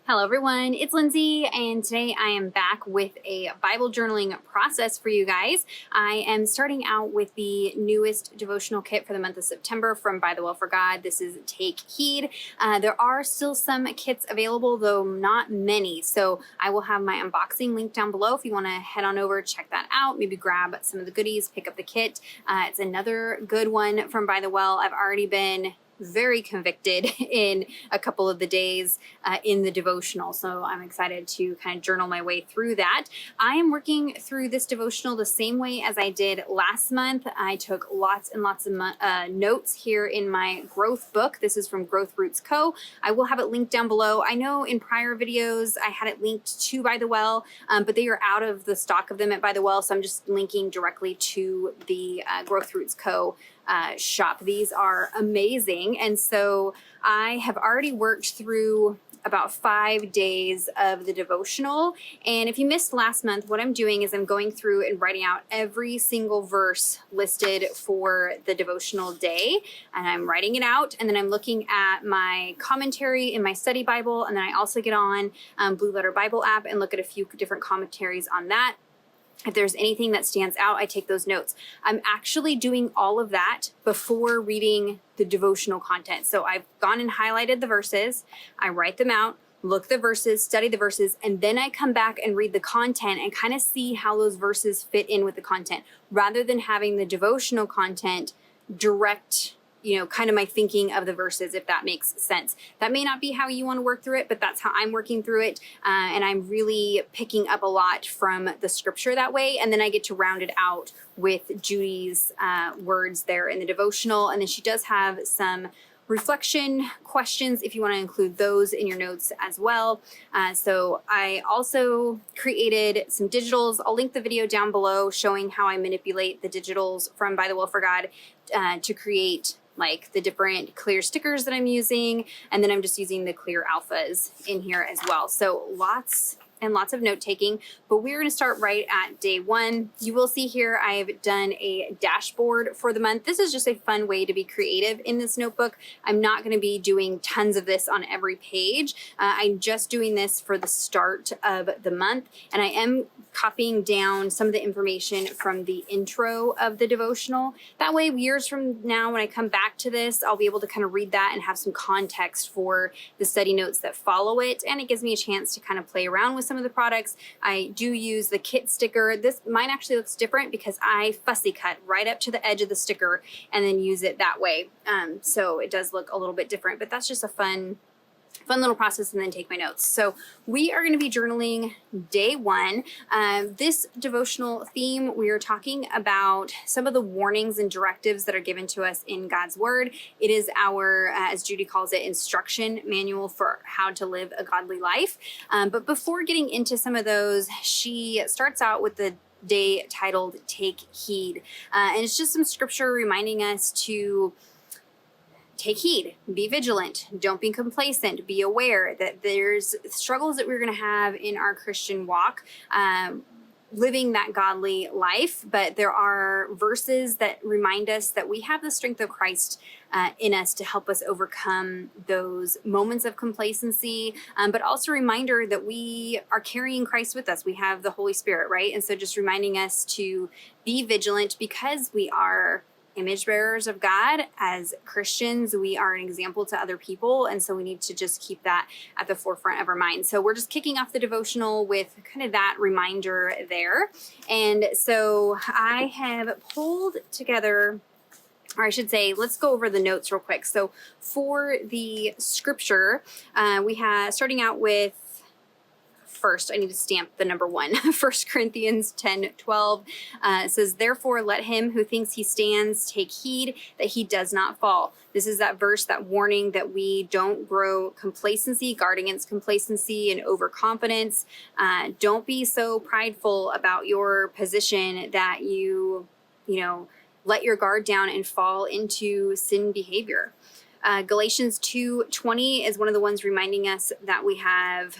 Hello everyone, it's Lindsay, and today I am back with a Bible journaling process for you guys. I am starting out with the newest devotional kit for the month of September from By the Well for God. This is Take Heed. There are still some kits available, though not many, so I will have my unboxing link down below if you want to head on over, check that out, maybe grab some of the goodies, pick up the kit. It's another good one from By the Well. I've already been very convicted in a couple of the days in the devotional. So I'm excited to kind of journal my way through that. I am working through this devotional the same way as I did last month. I took lots and lots of notes here in my growth book. This is from Growth Roots Co. I will have it linked down below. I know in prior videos I had it linked to By the Well, but they are out of the stock of them at By the Well. So I'm just linking directly to the Growth Roots Co. Shop. These are amazing. And so I have already worked through about 5 days of the devotional. And if you missed last month, what I'm doing is I'm going through and writing out every single verse listed for the devotional day. And I'm writing it out. And then I'm looking at my commentary in my study Bible. And then I also get on Blue Letter Bible app and look at a few different commentaries on that. If there's anything that stands out, I take those notes. I'm actually doing all of that before reading the devotional content. So I've gone and highlighted the verses, I write them out, look the verses, study the verses, and then I come back and read the content and kind of see how those verses fit in with the content, rather than having the devotional content direct kind of my thinking of the verses, if that makes sense. That may not be how you want to work through it, but that's how I'm working through it. And I'm really picking up a lot from the scripture that way. And then I get to round it out with Judy's words there in the devotional. And then she does have some reflection questions if you want to include those in your notes as well. So I also created some digitals. I'll link the video down below showing how I manipulate the digitals from By the Well for God to create like the different clear stickers that I'm using. And then I'm just using the clear alphas in here as well. So lots and lots of note taking, but we're going to start right at day one. You will see here I've done a dashboard for the month. This is just a fun way to be creative in this notebook. I'm not going to be doing tons of this on every page. I'm just doing this for the start of the month, and I am copying down some of the information from the intro of the devotional. That way, years from now, when I come back to this, I'll be able to kind of read that and have some context for the study notes that follow it. And it gives me a chance to kind of play around with some of the products. I do use the kit sticker. Mine actually looks different because I fussy cut right up to the edge of the sticker and then use it that way. So it does look a little bit different, but that's just a fun little process, and then take my notes. So we are going to be journaling day one. This devotional theme, we are talking about some of the warnings and directives that are given to us in God's Word. It is our, as Judy calls it, instruction manual for how to live a godly life. But before getting into some of those, she starts out with the day titled Take Heed. And it's just some scripture reminding us to take heed, be vigilant, don't be complacent, be aware that there's struggles that we're going to have in our Christian walk, living that godly life. But there are verses that remind us that we have the strength of Christ in us to help us overcome those moments of complacency, but also a reminder that we are carrying Christ with us. We have the Holy Spirit, right? And so just reminding us to be vigilant because we are image bearers of God. As Christians, we are an example to other people, and so we need to just keep that at the forefront of our mind. So we're just kicking off the devotional with kind of that reminder there. And so I have pulled together, or I should say, let's go over the notes real quick. So for the scripture, we have, starting out with, first, I need to stamp the number 1. 1 Corinthians 10:12 says, "Therefore let him who thinks he stands take heed that he does not fall." This is that verse, that warning that we don't grow complacency, guard against complacency and overconfidence. Don't be so prideful about your position that you let your guard down and fall into sin behavior. Galatians 2:20 is one of the ones reminding us that we have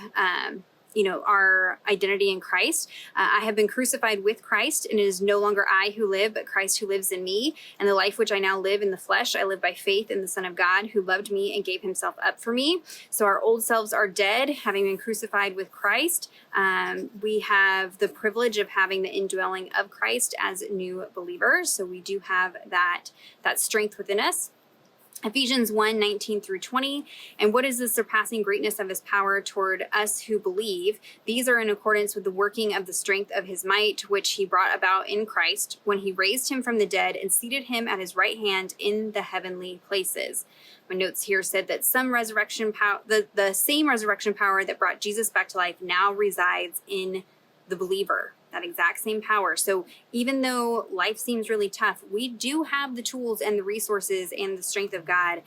our identity in Christ. I have been crucified with Christ, and it is no longer I who live, but Christ who lives in me. And the life which I now live in the flesh, I live by faith in the Son of God who loved me and gave himself up for me. So our old selves are dead, having been crucified with Christ. We have the privilege of having the indwelling of Christ as new believers. So we do have that strength within us. Ephesians 1:19 through 20. And what is the surpassing greatness of his power toward us who believe? These are in accordance with the working of the strength of his might, which he brought about in Christ when he raised him from the dead and seated him at his right hand in the heavenly places. My notes here said that some resurrection power, the same resurrection power that brought Jesus back to life now resides in the believer. That exact same power. So even though life seems really tough, we do have the tools and the resources and the strength of God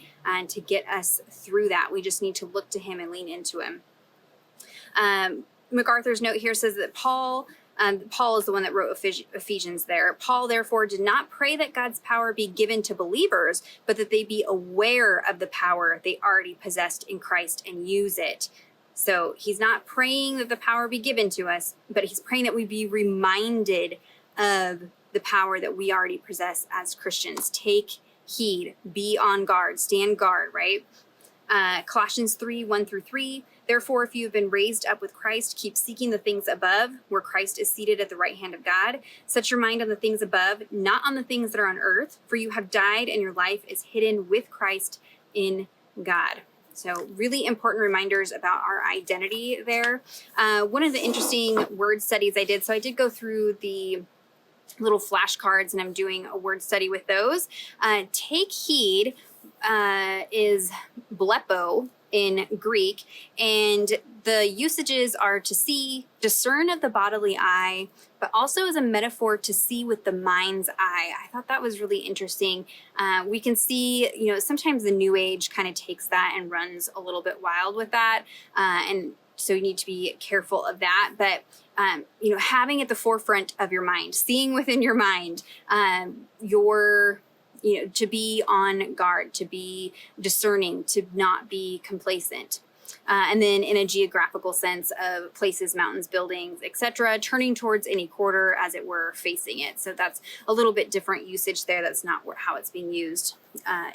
to get us through that. We just need to look to him and lean into him. MacArthur's note here says that Paul is the one that wrote Ephesians there. Paul, therefore, did not pray that God's power be given to believers, but that they be aware of the power they already possessed in Christ and use it. So he's not praying that the power be given to us, but he's praying that we be reminded of the power that we already possess as Christians. Take heed, be on guard, stand guard, right? Colossians 3:1 through 3. Therefore, if you have been raised up with Christ, keep seeking the things above, where Christ is seated at the right hand of God. Set your mind on the things above, not on the things that are on earth, for you have died and your life is hidden with Christ in God. So really important reminders about our identity there. One of the interesting word studies I did, so I did go through the little flashcards and I'm doing a word study with those. Take heed is blepo in Greek, and the usages are to see, discern of the bodily eye, but also as a metaphor to see with the mind's eye. I thought that was really interesting. We can see, sometimes the New Age kind of takes that and runs a little bit wild with that. And so you need to be careful of that. But, having at the forefront of your mind, seeing within your mind, to be on guard, to be discerning, to not be complacent. And then in a geographical sense of places, mountains, buildings, etc., turning towards any quarter, as it were, facing it. So that's a little bit different usage there. That's not how it's being used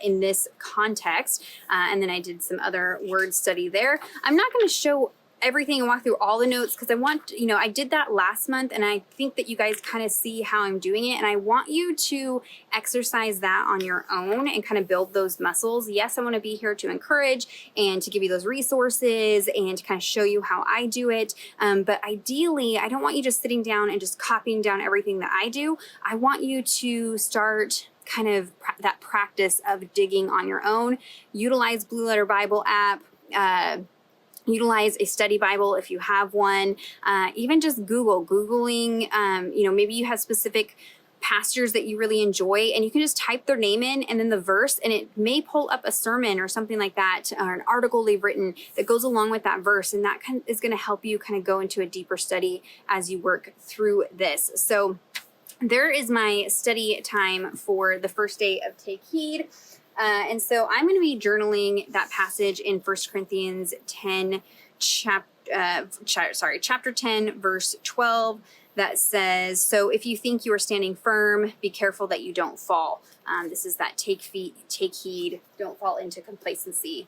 in this context. And then I did some other word study there. I'm not going to show everything and walk through all the notes because I want, I did that last month and I think that you guys kind of see how I'm doing it. And I want you to exercise that on your own and kind of build those muscles. Yes, I want to be here to encourage and to give you those resources and to kind of show you how I do it. But ideally, I don't want you just sitting down and just copying down everything that I do. I want you to start kind of that practice of digging on your own. Utilize Blue Letter Bible app. Utilize a study Bible if you have one. Even just Googling, maybe you have specific pastors that you really enjoy and you can just type their name in and then the verse and it may pull up a sermon or something like that or an article they've written that goes along with that verse, and that is going to help you kind of go into a deeper study as you work through this. So there is my study time for the first day of Take Heed. And so I'm going to be journaling that passage in 1 Corinthians 10, chapter 10, verse 12, that says, so if you think you are standing firm, be careful that you don't fall. This is that take heed, don't fall into complacency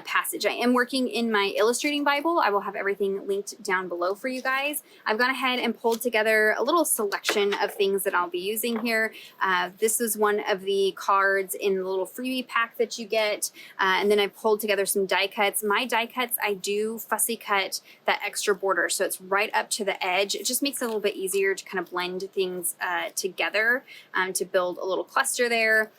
passage. I am working in my illustrating Bible. I will have everything linked down below for you guys. I've gone ahead and pulled together a little selection of things that I'll be using here. This is one of the cards in the little freebie pack that you get. And then I pulled together some die cuts. My die cuts, I do fussy cut that extra border. So it's right up to the edge. It just makes it a little bit easier to kind of blend things together to build a little cluster there.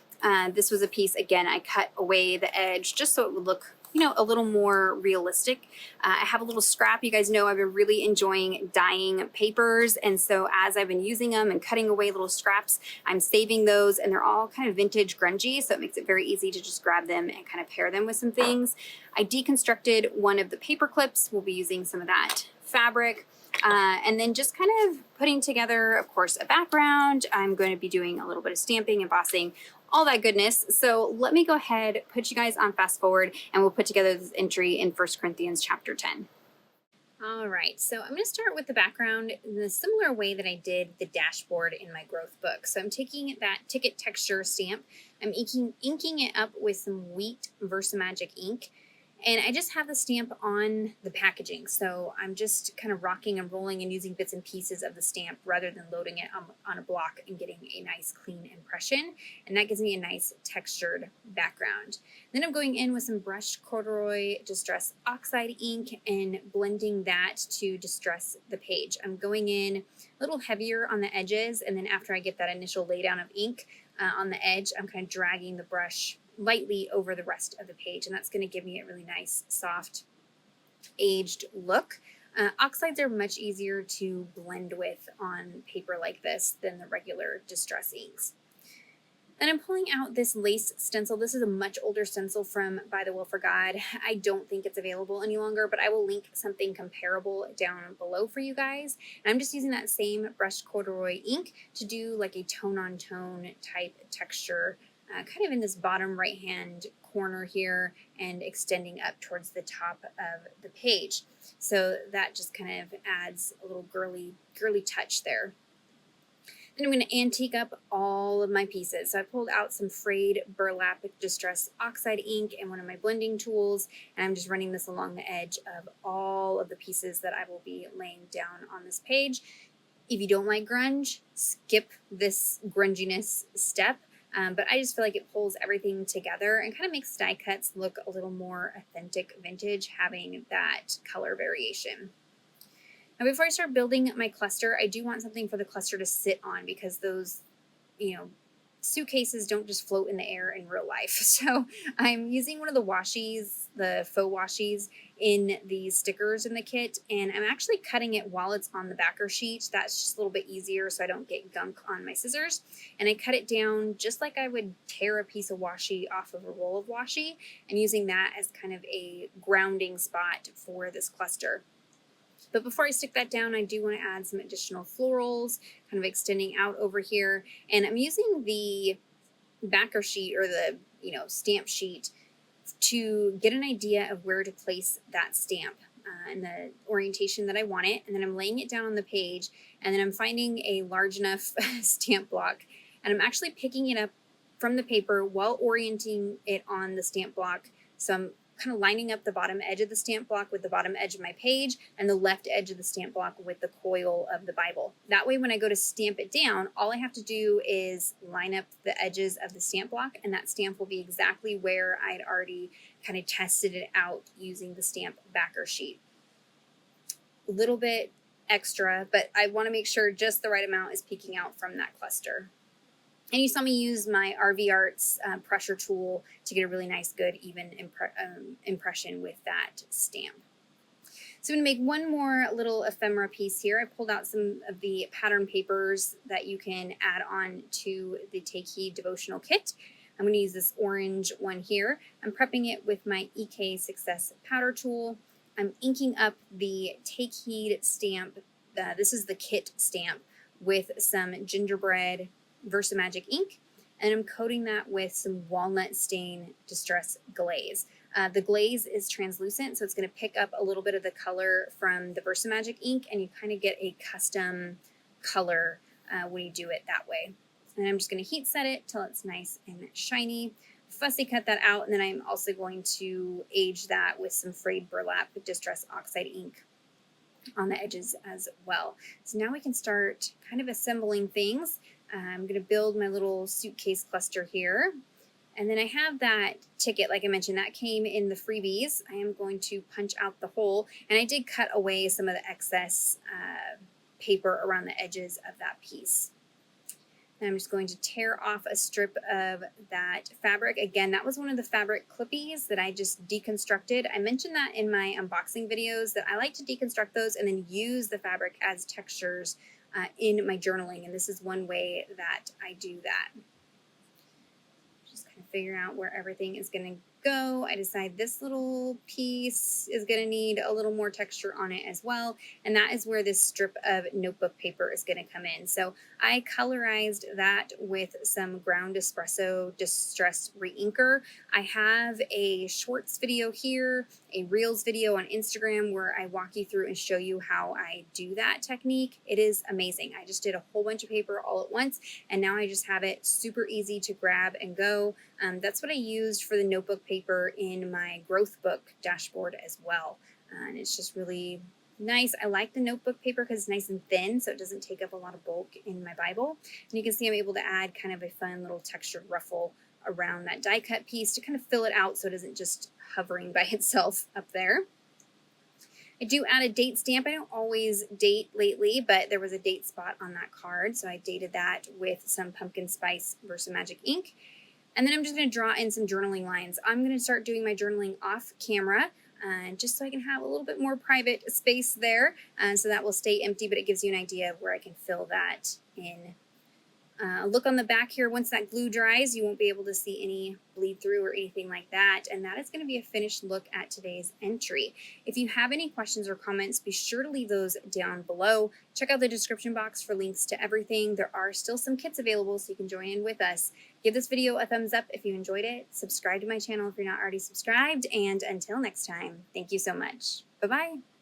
This was a piece, again, I cut away the edge just so it would look, a little more realistic. I have a little scrap. You guys know I've been really enjoying dyeing papers. And so as I've been using them and cutting away little scraps, I'm saving those and they're all kind of vintage grungy. So it makes it very easy to just grab them and kind of pair them with some things. I deconstructed one of the paper clips. We'll be using some of that fabric. And then just kind of putting together, of course, a background. I'm going to be doing a little bit of stamping, embossing, all that goodness. So let me go ahead, put you guys on fast forward, and we'll put together this entry in 1 Corinthians chapter 10. All right, so I'm going to start with the background in the similar way that I did the dashboard in my growth book. So I'm taking that ticket texture stamp, I'm inking it up with some Wheat Versamagic ink, and I just have the stamp on the packaging. So I'm just kind of rocking and rolling and using bits and pieces of the stamp rather than loading it on a block and getting a nice clean impression. And that gives me a nice textured background. Then I'm going in with some brushed corduroy Distress Oxide ink and blending that to distress the page. I'm going in a little heavier on the edges, and then after I get that initial laydown of ink on the edge, I'm kind of dragging the brush lightly over the rest of the page, and that's going to give me a really nice, soft, aged look. Oxides are much easier to blend with on paper like this than the regular Distress inks. Then I'm pulling out this lace stencil. This is a much older stencil from By the Will for God. I don't think it's available any longer, but I will link something comparable down below for you guys. And I'm just using that same brushed corduroy ink to do like a tone-on-tone type texture, kind of in this bottom right-hand corner here and extending up towards the top of the page. So that just kind of adds a little girly touch there. Then I'm going to antique up all of my pieces. So I pulled out some frayed burlap Distress Oxide ink and one of my blending tools, and I'm just running this along the edge of all of the pieces that I will be laying down on this page. If you don't like grunge, skip this grunginess step. But I just feel like it pulls everything together and kind of makes die cuts look a little more authentic vintage, having that color variation. Now, before I start building my cluster, I do want something for the cluster to sit on, because those, suitcases don't just float in the air in real life. So I'm using one of the washies, the faux washies in the stickers in the kit, and I'm actually cutting it while it's on the backer sheet. That's just a little bit easier so I don't get gunk on my scissors. And I cut it down just like I would tear a piece of washi off of a roll of washi, and using that as kind of a grounding spot for this cluster. But before I stick that down, I do want to add some additional florals, kind of extending out over here. And I'm using the backer sheet, or the stamp sheet, to get an idea of where to place that stamp and the orientation that I want it. And then I'm laying it down on the page, and then I'm finding a large enough stamp block, and I'm actually picking it up from the paper while orienting it on the stamp block. So I'm kind of lining up the bottom edge of the stamp block with the bottom edge of my page, and the left edge of the stamp block with the coil of the Bible. That way, when I go to stamp it down, all I have to do is line up the edges of the stamp block, and that stamp will be exactly where I'd already kind of tested it out using the stamp backer sheet. A little bit extra, but I want to make sure just the right amount is peeking out from that cluster. And you saw me use my RV Arts pressure tool to get a really nice, good, even impression with that stamp. So I'm going to make one more little ephemera piece here. I pulled out some of the pattern papers that you can add on to the Take Heed devotional kit. I'm going to use this orange one here. I'm prepping it with my EK Success powder tool. I'm inking up the Take Heed stamp. This is the kit stamp, with some gingerbread Versamagic ink, and I'm coating that with some walnut stain Distress glaze. The glaze is translucent, so it's going to pick up a little bit of the color from the Versamagic ink, and you kind of get a custom color when you do it that way. And I'm just going to heat set it till it's nice and shiny. Fussy cut that out, and then I'm also going to age that with some frayed burlap Distress Oxide ink on the edges as well. So now we can start kind of assembling things. I'm going to build my little suitcase cluster here. And then I have that ticket, like I mentioned, that came in the freebies. I am going to punch out the hole. And I did cut away some of the excess paper around the edges of that piece. And I'm just going to tear off a strip of that fabric. Again, that was one of the fabric clippies that I just deconstructed. I mentioned that in my unboxing videos, that I like to deconstruct those and then use the fabric as textures in my journaling, and this is one way that I do that. Just kind of figuring out where everything is going to go. I decide this little piece is going to need a little more texture on it as well. And that is where this strip of notebook paper is going to come in. So I colorized that with some ground espresso distress reinker. I have a shorts video here, a reels video on Instagram where I walk you through and show you how I do that technique. It is amazing. I just did a whole bunch of paper all at once, and now I just have it super easy to grab and go. That's what I used for the notebook paper in my growth book dashboard as well. And it's just really nice. I like the notebook paper because it's nice and thin, so it doesn't take up a lot of bulk in my Bible. And you can see I'm able to add kind of a fun little textured ruffle around that die cut piece to kind of fill it out so it isn't just hovering by itself up there. I do add a date stamp. I don't always date lately, but there was a date spot on that card, so I dated that with some pumpkin spice Magic ink. And then I'm just going to draw in some journaling lines. I'm going to start doing my journaling off camera, just so I can have a little bit more private space there. So that will stay empty, but it gives you an idea of where I can fill that in. Look on the back here. Once that glue dries, you won't be able to see any bleed through or anything like that. And that is going to be a finished look at today's entry. If you have any questions or comments, be sure to leave those down below. Check out the description box for links to everything. There are still some kits available, so you can join in with us. Give this video a thumbs up if you enjoyed it. Subscribe to my channel if you're not already subscribed. And until next time, thank you so much. Bye-bye.